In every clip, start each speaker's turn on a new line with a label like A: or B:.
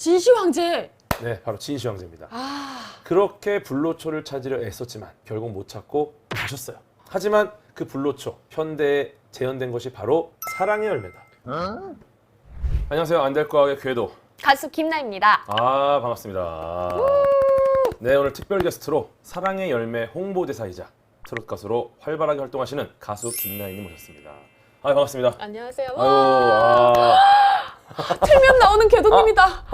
A: 진시 황제.
B: 네, 바로 진시 황제입니다.
A: 아,
B: 그렇게 불로초를 찾으려 애썼지만 결국 못 찾고 가셨어요. 하지만 그 불로초, 현대에 재현된 것이 바로 사랑의 열매다. 안녕하세요. 안될과학의 궤도.
A: 가수 김나입니다.
B: 아, 반갑습니다. 네, 오늘 특별 게스트로 사랑의 열매 홍보대사이자 트롯 가수로 활발하게 활동하시는 가수 김나인님 모셨습니다. 아, 반갑습니다.
A: 안녕하세요.
B: 아유,
A: 틀면 나오는 궤도님이다.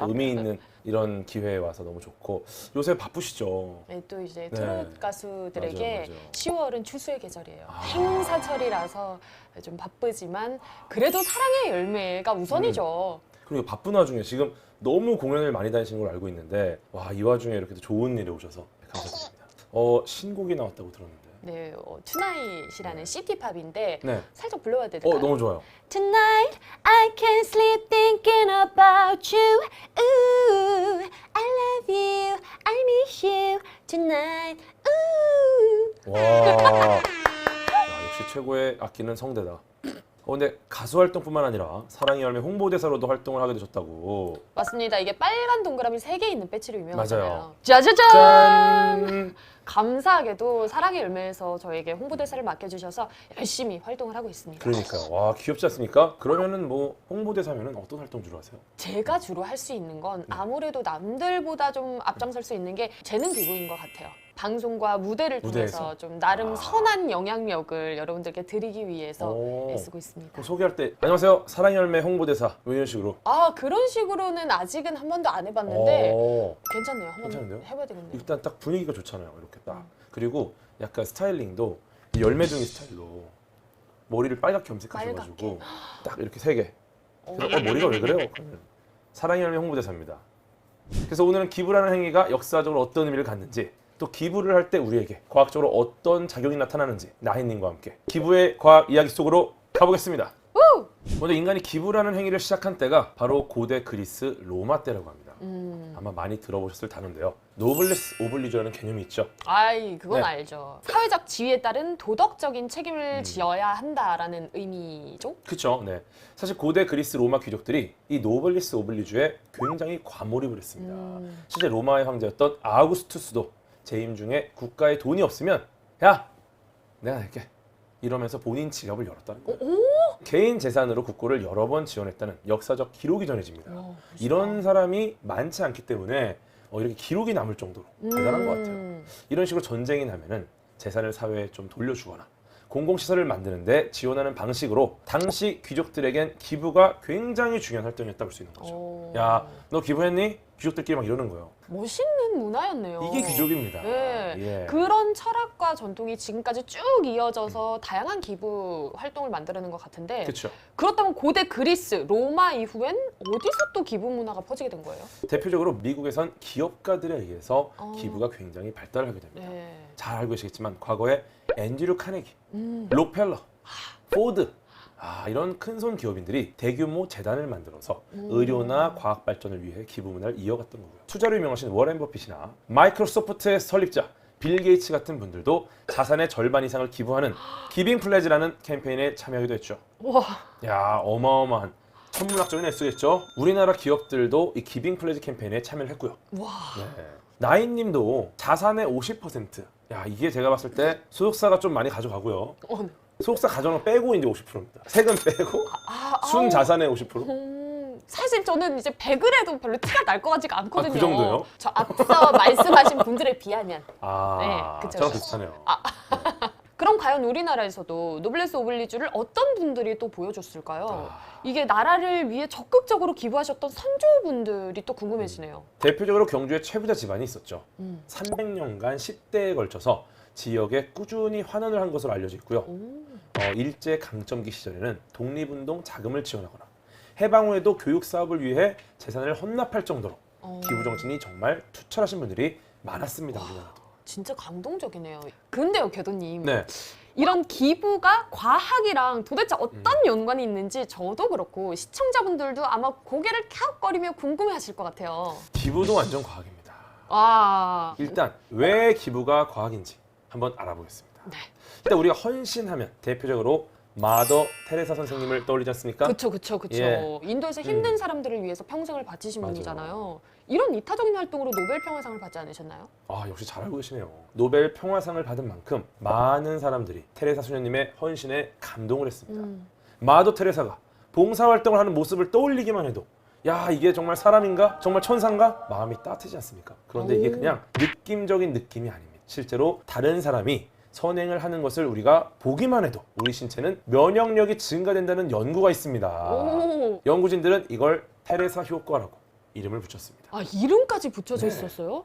B: 의미 있는 이런 기회에 와서 너무 좋고 요새 바쁘시죠?
A: 네, 또 이제
B: 네.
A: 트롯 가수들에게
B: 맞아요.
A: 10월은 추수의 계절이에요. 행사철이라서 좀 바쁘지만 그래도 사랑의 열매가 우선이죠.
B: 그리고 바쁜 와중에 지금 너무 공연을 많이 다니시는 걸 알고 있는데 와, 이 와중에 이렇게 또 좋은 일에 오셔서 감사드립니다. 신곡이 나왔다고 들었는데.
A: 네, 투나잇이라는 시티팝인데
B: 네.
A: 살짝 불러봐야 될까요?
B: 너무 좋아요.
A: Tonight I can't sleep thinking about you. Ooh, I love you, I miss you tonight. Ooh.
B: 와, 야, 역시 최고의 악기는 성대다. 근데 가수 활동뿐만 아니라 사랑의 열매 홍보대사로도 활동을 하게 되셨다고.
A: 맞습니다. 이게 빨간 동그라미 3개 있는 배지로 유명하잖아요.
B: 맞아요.
A: 짜자잔!
B: 짠!
A: 감사하게도 사랑의 열매에서 저에게 홍보대사를 맡겨주셔서 열심히 활동을 하고 있습니다.
B: 그러니까요. 와, 귀엽지 않습니까? 그러면은 뭐 홍보대사면은 어떤 활동 주로 하세요?
A: 제가 주로 할 수 있는 건 아무래도 남들보다 좀 앞장설 수 있는 게 재능 기부인 것 같아요. 방송과 무대를 통해서
B: 무대에서?
A: 좀 나름 선한 영향력을 여러분들께 드리기 위해서
B: 오.
A: 애쓰고 있습니다.
B: 그럼 소개할 때 안녕하세요. 사랑의 열매 홍보대사 뭐 이런 식으로.
A: 아, 그런 식으로는 아직은 한 번도 안 해봤는데 괜찮네요. 한번
B: 괜찮은데요?
A: 해봐야 되겠네요.
B: 일단 딱 분위기가 좋잖아요. 이렇게 딱. 그리고 약간 스타일링도 이 열매둥이 스타일로 머리를 빨갛게 염색하셔가지고 딱 이렇게 3개. 그래서 머리가 왜 그래요? 그러면 사랑의 열매 홍보대사입니다. 그래서 오늘은 기부라는 행위가 역사적으로 어떤 의미를 갖는지, 또 기부를 할 때 우리에게 과학적으로 어떤 작용이 나타나는지 나혜님과 함께 기부의 과학 이야기 속으로 가보겠습니다. 먼저 인간이 기부라는 행위를 시작한 때가 바로 고대 그리스 로마 때라고 합니다. 아마 많이 들어보셨을 단어인데요. 노블레스 오블리주라는 개념이 있죠.
A: 아이, 그건
B: 네.
A: 알죠. 사회적 지위에 따른 도덕적인 책임을 지어야 한다라는 의미죠.
B: 그렇죠. 네. 사실 고대 그리스 로마 귀족들이 이 노블리스 오블리주에 굉장히 과몰입을 했습니다. 실제 로마의 황제였던 아우구스투스도 재임 중에 국가에 돈이 없으면 야, 내가 낼게 이러면서 본인 지갑을 열었다는 거예요. 개인 재산으로 국고를 여러 번 지원했다는 역사적 기록이 전해집니다. 이런 사람이 많지 않기 때문에 이렇게 기록이 남을 정도로 대단한 것 같아요. 이런 식으로 전쟁이 나면은 재산을 사회에 좀 돌려주거나 공공시설을 만드는데 지원하는 방식으로 당시 귀족들에겐 기부가 굉장히 중요한 활동이었다고 볼 수 있는 거죠. 야, 너 기부했니? 귀족들끼리 막 이러는 거예요.
A: 멋있는 문화였네요.
B: 이게 귀족입니다.
A: 네.
B: 예.
A: 그런 철학과 전통이 지금까지 쭉 이어져서 다양한 기부 활동을 만드는 것 같은데
B: 그렇죠.
A: 그렇다면 고대 그리스, 로마 이후엔 어디서 또 기부 문화가 퍼지게 된 거예요?
B: 대표적으로 미국에선 기업가들에 의해서 기부가 굉장히 발달을 하게 됩니다.
A: 네.
B: 잘 알고 계시겠지만 과거에 앤드류 카네기, 록펠러, 포드 이런 큰손 기업인들이 대규모 재단을 만들어서 의료나 과학 발전을 위해 기부 문화를 이어갔던 거고요. 투자로 유명하신 워렌 버핏이나 마이크로소프트의 설립자 빌 게이츠 같은 분들도 자산의 절반 이상을 기부하는 기빙 플레지라는 캠페인에 참여하기도 했죠.
A: 와,
B: 야, 어마어마한 천문학적인 액수겠죠. 우리나라 기업들도 이 기빙 플레지 캠페인에 참여를 했고요.
A: 와.
B: 네. 나인님도 자산의 50%. 야, 이게 제가 봤을 때 소속사가 좀 많이 가져가고요. 소속사 가져가는 거 빼고 이제 50%입니다. 세금 빼고 순 자산의 50%.
A: 사실 저는 이제 100을 해도 별로 티가 날 것 같지가 않거든요.
B: 그 정도요?
A: 저 앞서 말씀하신 분들에 비하면. 네, 그쵸,
B: 저랑
A: 그쵸.
B: 비슷하네요.
A: 그럼 과연 우리나라에서도 노블레스 오블리주를 어떤 분들이 또 보여줬을까요? 이게 나라를 위해 적극적으로 기부하셨던 선조분들이 또 궁금해지네요.
B: 대표적으로 경주에 최부자 집안이 있었죠. 300년간 10대에 걸쳐서 지역에 꾸준히 환원을 한 것으로 알려져 있고요. 일제 강점기 시절에는 독립운동 자금을 지원하거나 해방 후에도 교육 사업을 위해 재산을 헌납할 정도로 기부 정신이 정말 투철하신 분들이 많았습니다. 우리나라도.
A: 진짜 감동적이네요. 근데요, 궤도님.
B: 네.
A: 이런 기부가 과학이랑 도대체 어떤 연관이 있는지 저도 그렇고 시청자분들도 아마 고개를 캬웃거리며 궁금해하실 것 같아요.
B: 기부도 완전 과학입니다.
A: 와.
B: 일단 왜 기부가 과학인지 한번 알아보겠습니다.
A: 네.
B: 일단 우리가 헌신하면 대표적으로 마더 테레사 선생님을 떠올리지 않습니까?
A: 그쵸.
B: 예.
A: 인도에서 힘든 사람들을 위해서 평생을 바치신
B: 맞아요.
A: 분이잖아요. 이런 이타적인 활동으로 노벨 평화상을 받지 않으셨나요?
B: 아, 역시 잘 알고 계시네요. 노벨 평화상을 받은 만큼 많은 사람들이 테레사 소녀님의 헌신에 감동을 했습니다. 마더 테레사가 봉사활동을 하는 모습을 떠올리기만 해도 야, 이게 정말 사람인가? 정말 천사인가? 마음이 따뜻하지 않습니까? 그런데 이게 그냥 느낌적인 느낌이 아닙니다. 실제로 다른 사람이 선행을 하는 것을 우리가 보기만 해도 우리 신체는 면역력이 증가된다는 연구가 있습니다.
A: 오.
B: 연구진들은 이걸 테레사 효과라고 이름을 붙였습니다.
A: 아, 이름까지 붙여져
B: 네.
A: 있었어요?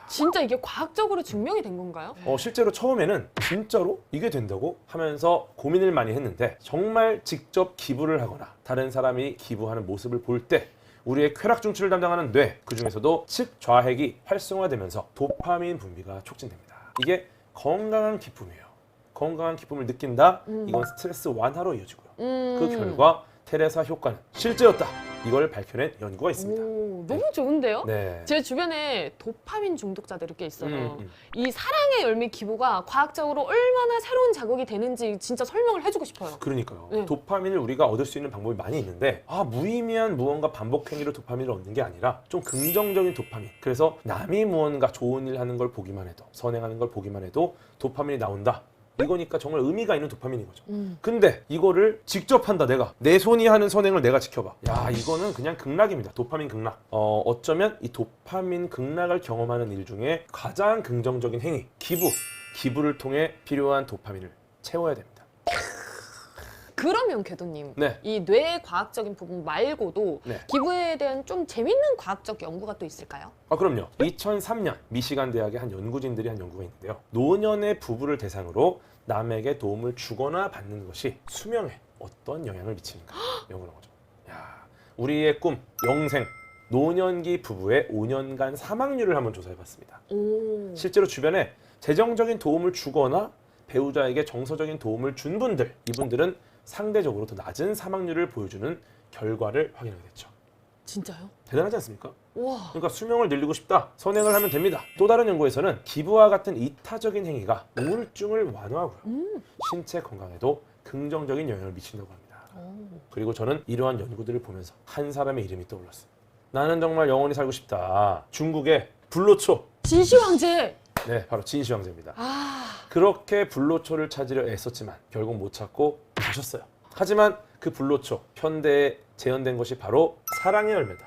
A: 진짜 이게 과학적으로 증명이 된 건가요?
B: 실제로 처음에는 진짜로 이게 된다고 하면서 고민을 많이 했는데 정말 직접 기부를 하거나 다른 사람이 기부하는 모습을 볼 때 우리의 쾌락 중추를 담당하는 뇌, 그중에서도 측좌핵이 활성화되면서 도파민 분비가 촉진됩니다. 이게 건강한 기쁨이에요. 건강한 기쁨을 느낀다? 이건 스트레스 완화로 이어지고요. 그 결과 테레사 효과는 실제였다. 이걸 밝혀낸 연구가 있습니다.
A: 오, 너무 좋은데요?
B: 네.
A: 제 주변에 도파민 중독자들이 꽤 있어요. 이 사랑의 열매 기부가 과학적으로 얼마나 새로운 자극이 되는지 진짜 설명을 해주고 싶어요.
B: 그러니까요.
A: 네.
B: 도파민을 우리가 얻을 수 있는 방법이 많이 있는데 무의미한 무언가 반복 행위로 도파민을 얻는 게 아니라 좀 긍정적인 도파민. 그래서 남이 무언가 좋은 일 하는 걸 보기만 해도, 선행하는 걸 보기만 해도 도파민이 나온다. 이거니까 정말 의미가 있는 도파민인 거죠. 근데 이거를 직접 한다, 내가. 내 손이 하는 선행을 내가 지켜봐. 야, 이거는 그냥 극락입니다. 도파민 극락. 어쩌면 이 도파민 극락을 경험하는 일 중에 가장 긍정적인 행위, 기부를 통해 필요한 도파민을 채워야 됩니다.
A: 그러면 궤도님,
B: 네.
A: 이 뇌의 과학적인 부분 말고도
B: 네.
A: 기부에 대한 좀 재밌는 과학적 연구가 또 있을까요?
B: 그럼요. 2003년 미시간 대학의 한 연구진들이 한 연구가 있는데요. 노년의 부부를 대상으로 남에게 도움을 주거나 받는 것이 수명에 어떤 영향을 미치는가 연구한 거죠. 야, 우리의 꿈, 영생, 노년기 부부의 5년간 사망률을 한번 조사해봤습니다.
A: 오.
B: 실제로 주변에 재정적인 도움을 주거나 배우자에게 정서적인 도움을 준 분들, 이분들은 상대적으로 더 낮은 사망률을 보여주는 결과를 확인하게 됐죠.
A: 진짜요?
B: 대단하지 않습니까?
A: 와.
B: 그러니까 수명을 늘리고 싶다, 선행을 하면 됩니다. 또 다른 연구에서는 기부와 같은 이타적인 행위가 우울증을 완화하고요, 신체 건강에도 긍정적인 영향을 미친다고 합니다. 그리고 저는 이러한 연구들을 보면서 한 사람의 이름이 떠올랐어요. 나는 정말 영원히 살고 싶다. 중국의 불로초.
A: 진시 황제.
B: 네, 바로 진시 황제입니다.
A: 아.
B: 그렇게 불로초를 찾으려 애썼지만 결국 못 찾고 가셨어요. 하지만 그 불로초, 현대에 재현된 것이 바로 사랑의 열매다.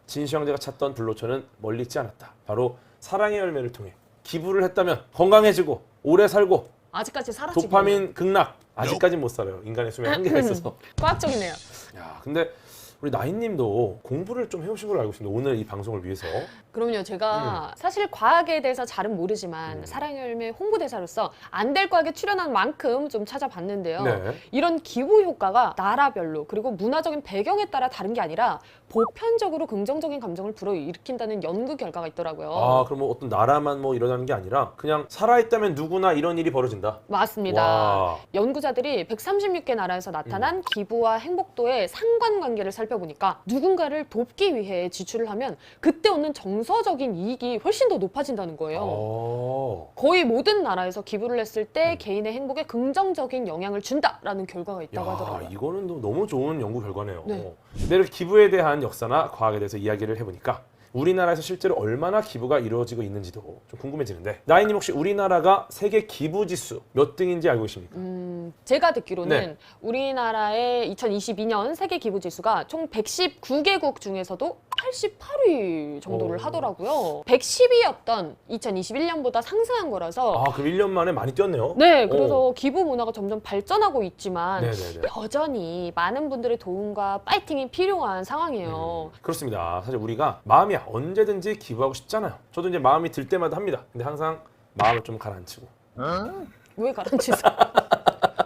B: 진시 황제가 찾던 불로초는 멀리 있지 않았다. 바로 사랑의 열매를 통해 기부를 했다면 건강해지고 오래 살고
A: 아직까지 살아지고
B: 도파민 극락. 아직까진 못 살아요. 인간의 수명 한계가 있어서.
A: 과학적이네요.
B: 야, 근데 우리 나인님도 공부를 좀 해오신 걸로 알고 있습니다. 오늘 이 방송을 위해서.
A: 그럼요. 제가 사실 과학에 대해서 잘은 모르지만 사랑의 열매 홍보대사로서 안 될 과학에 출연한 만큼 좀 찾아봤는데요.
B: 네.
A: 이런 기부 효과가 나라별로 그리고 문화적인 배경에 따라 다른 게 아니라 보편적으로 긍정적인 감정을 불어일으킨다는 연구 결과가 있더라고요.
B: 그럼 뭐 어떤 나라만 뭐 일어나는 게 아니라 그냥 살아있다면 누구나 이런 일이 벌어진다.
A: 맞습니다.
B: 와.
A: 연구자들이 136개 나라에서 나타난 기부와 행복도의 상관관계를 살펴보니까 누군가를 돕기 위해 지출을 하면 그때 얻는 정서적인 이익이 훨씬 더 높아진다는 거예요. 거의 모든 나라에서 기부를 했을 때 개인의 행복에 긍정적인 영향을 준다라는 결과가 있다고 하더라고요.
B: 이거는 너무 좋은 연구 결과네요.
A: 네.
B: 근데 이렇게 기부에 대한 역사나 과학에 대해서 이야기를 해보니까 우리나라에서 실제로 얼마나 기부가 이루어지고 있는지도 좀 궁금해지는데, 나인님 혹시 우리나라가 세계 기부 지수 몇 등인지 알고 계십니까?
A: 제가 듣기로는
B: 네.
A: 우리나라의 2022년 세계 기부 지수가 총 119개국 중에서도 88위 정도를
B: 오.
A: 하더라고요. 110위였던 2021년보다 상승한 거라서
B: 그럼 1년 만에 많이 뛰었네요.
A: 네, 그래서 기부 문화가 점점 발전하고 있지만
B: 네네네.
A: 여전히 많은 분들의 도움과 파이팅이 필요한 상황이에요.
B: 그렇습니다. 사실 우리가 마음이 언제든지 기부하고 싶잖아요. 저도 이제 마음이 들 때마다 합니다. 근데 항상 마음을 좀 가라앉히고.
A: 왜 가라앉히세요?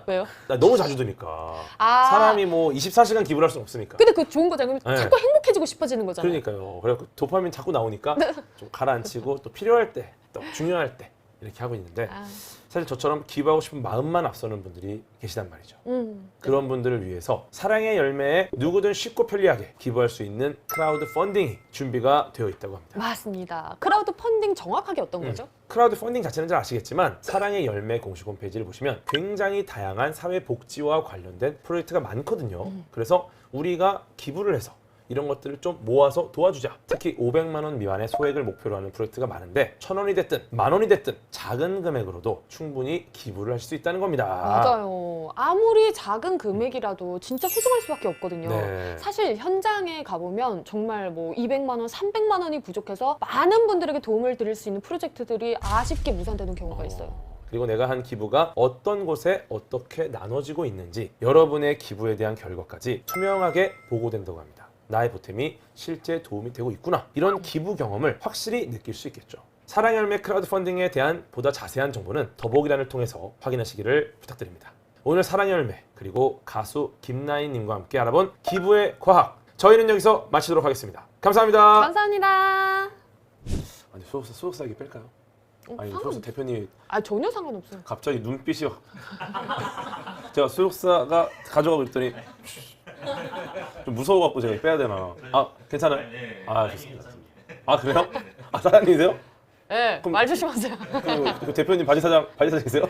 A: 왜요?
B: 너무 자주 드니까. 사람이 뭐 24시간 기부를 할 수는 없으니까.
A: 근데 그거 좋은 거잖아요.
B: 네.
A: 자꾸 행복해지고 싶어지는 거잖아요.
B: 그러니까요. 그래서 도파민 자꾸 나오니까
A: 네.
B: 좀 가라앉히고 또 필요할 때, 또 중요할 때 이렇게 하고 있는데
A: 아,
B: 사실 저처럼 기부하고 싶은 마음만 앞서는 분들이 계시단 말이죠. 그런 분들을 위해서 사랑의 열매에 누구든 쉽고 편리하게 기부할 수 있는 크라우드 펀딩이 준비가 되어 있다고 합니다.
A: 맞습니다. 크라우드 펀딩 정확하게 어떤 거죠?
B: 크라우드 펀딩 자체는 잘 아시겠지만 사랑의 열매 공식 홈페이지를 보시면 굉장히 다양한 사회복지와 관련된 프로젝트가 많거든요. 그래서 우리가 기부를 해서 이런 것들을 좀 모아서 도와주자. 특히 500만 원 미만의 소액을 목표로 하는 프로젝트가 많은데 1,000원이 됐든 10,000원이 됐든 작은 금액으로도 충분히 기부를 할 수 있다는 겁니다.
A: 맞아요. 아무리 작은 금액이라도 진짜 소중할 수밖에 없거든요.
B: 네.
A: 사실 현장에 가보면 정말 뭐 200만 원, 300만 원이 부족해서 많은 분들에게 도움을 드릴 수 있는 프로젝트들이 아쉽게 무산되는 경우가 있어요.
B: 그리고 내가 한 기부가 어떤 곳에 어떻게 나눠지고 있는지 여러분의 기부에 대한 결과까지 투명하게 보고된다고 합니다. 나의 보탬이 실제 도움이 되고 있구나. 이런 기부 경험을 확실히 느낄 수 있겠죠. 사랑의 열매 크라우드 펀딩에 대한 보다 자세한 정보는 더보기란을 통해서 확인하시기를 부탁드립니다. 오늘 사랑의 열매 그리고 가수 김나인님과 함께 알아본 기부의 과학. 저희는 여기서 마치도록 하겠습니다. 감사합니다.
A: 감사합니다.
B: 아니 소속사 얘기 뺄까요? 아니
A: 상관-
B: 소속사 대표님이
A: 아, 전혀 상관없어요.
B: 갑자기 눈빛이 제가 소속사가 가져가고 있더니 좀 무서워갖고 제가 빼야 되나? 아 괜찮아요? 아 좋습니다. 아 그래요? 아 사장님이세요?
A: 네,
B: 그럼-
A: 말 조심하세요.
B: 그 대표님 바지 사장이세요?